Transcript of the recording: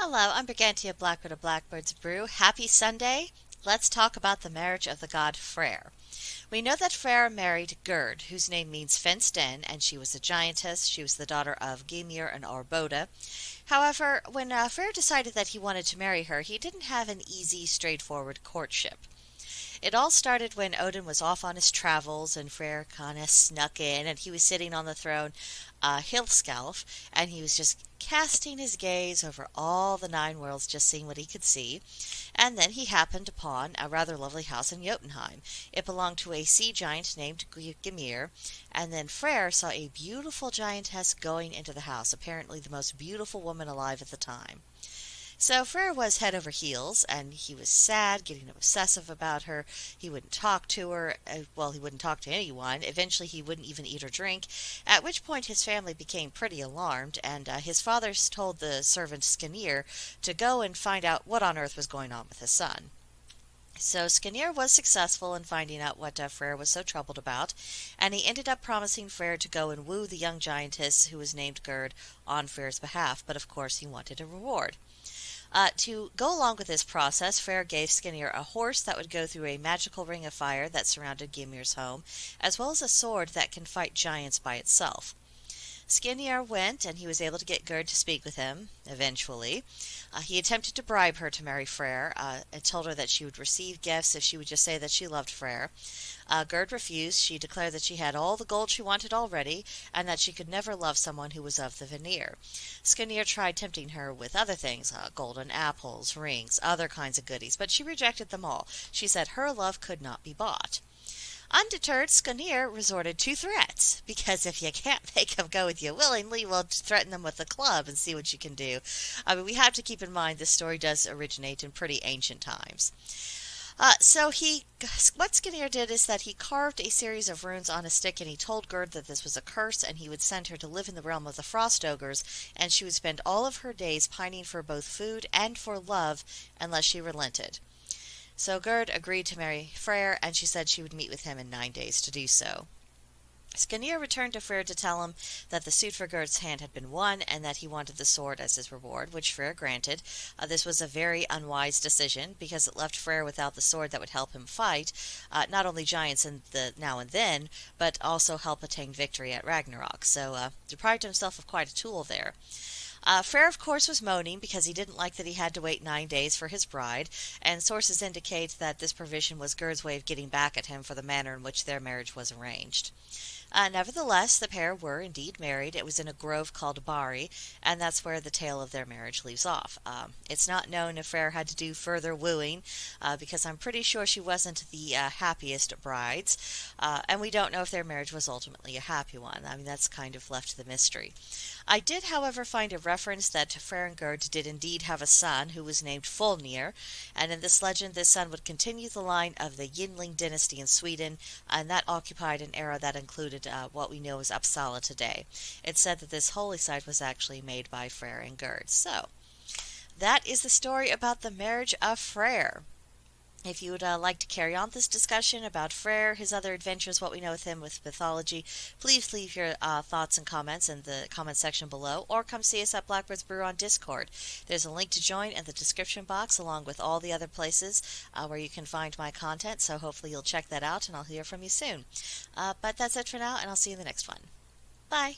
Hello, I'm Brigantia Blackbird of Blackbird's Brew. Happy Sunday! Let's talk about the marriage of the god Freyr. We know that Freyr married Gerd, whose name means fenced in, and she was a giantess. She was the daughter of Gymir and Orboda. However, when Freyr decided that he wanted to marry her, he didn't have an easy, straightforward courtship. It all started when Odin was off on his travels and Freyr kind of snuck in and he was sitting on the throne, Hilskalf, and he was just casting his gaze over all the nine worlds, just seeing what he could see. And then he happened upon a rather lovely house in Jotunheim. It belonged to a sea giant named Gymir, and then Freyr saw a beautiful giantess going into the house, apparently the most beautiful woman alive at the time. So Freyr was head over heels, and he was sad, getting obsessive about her. He wouldn't talk to her. He wouldn't talk to anyone. Eventually, he wouldn't even eat or drink, at which point his family became pretty alarmed, and his father told the servant Skirnir to go and find out what on earth was going on with his son. So Skirnir was successful in finding out what Freyr was so troubled about, and he ended up promising Freyr to go and woo the young giantess who was named Gerd on Freyr's behalf, but of course he wanted a reward. To go along with this process, Freyr gave Skirnir a horse that would go through a magical ring of fire that surrounded Gymir's home, as well as a sword that can fight giants by itself. Skirnir went, and he was able to get Gerd to speak with him, eventually. He attempted to bribe her to marry Freyr, and told her that she would receive gifts if she would just say that she loved Freyr. Gerd refused. She declared that she had all the gold she wanted already, and that she could never love someone who was of the Vanir. Skirnir tried tempting her with other things, golden apples, rings, other kinds of goodies, but she rejected them all. She said her love could not be bought. Undeterred, Skirnir resorted to threats, because if you can't make them go with you willingly, well, threaten them with a club and see what you can do. We have to keep in mind this story does originate in pretty ancient times. What Skirnir did is that he carved a series of runes on a stick, and he told Gerd that this was a curse, and he would send her to live in the realm of the frost ogres, and she would spend all of her days pining for both food and for love unless she relented. So Gerd agreed to marry Freyr, and she said she would meet with him in 9 days to do so. Skirnir returned to Freyr to tell him that the suit for Gerd's hand had been won, and that he wanted the sword as his reward, which Freyr granted. This was a very unwise decision, because it left Freyr without the sword that would help him fight, not only giants in the now and then, but also help attain victory at Ragnarok. So deprived himself of quite a tool there. Freyr, of course, was moaning because he didn't like that he had to wait 9 days for his bride, and sources indicate that this provision was Gerd's way of getting back at him for the manner in which their marriage was arranged. Nevertheless, the pair were indeed married. It was in a grove called Bari, and that's where the tale of their marriage leaves off. It's not known if Freyr had to do further wooing, because I'm pretty sure she wasn't the happiest of brides, and we don't know if their marriage was ultimately a happy one. I mean, that's kind of left to the mystery. I did, however, find a reference that Freyr and Gerd did indeed have a son who was named Fulnir, and in this legend, this son would continue the line of the Yngling dynasty in Sweden, and that occupied an era that included what we know as Uppsala today. It's said that this holy site was actually made by Freyr and Gerd. So, that is the story about the marriage of Freyr. If you would like to carry on this discussion about Freyr, his other adventures, what we know with him with mythology, please leave your thoughts and comments in the comment section below, or come see us at Blackbird's Brew on Discord. There's a link to join in the description box, along with all the other places where you can find my content, so hopefully you'll check that out, and I'll hear from you soon. But that's it for now, and I'll see you in the next one. Bye!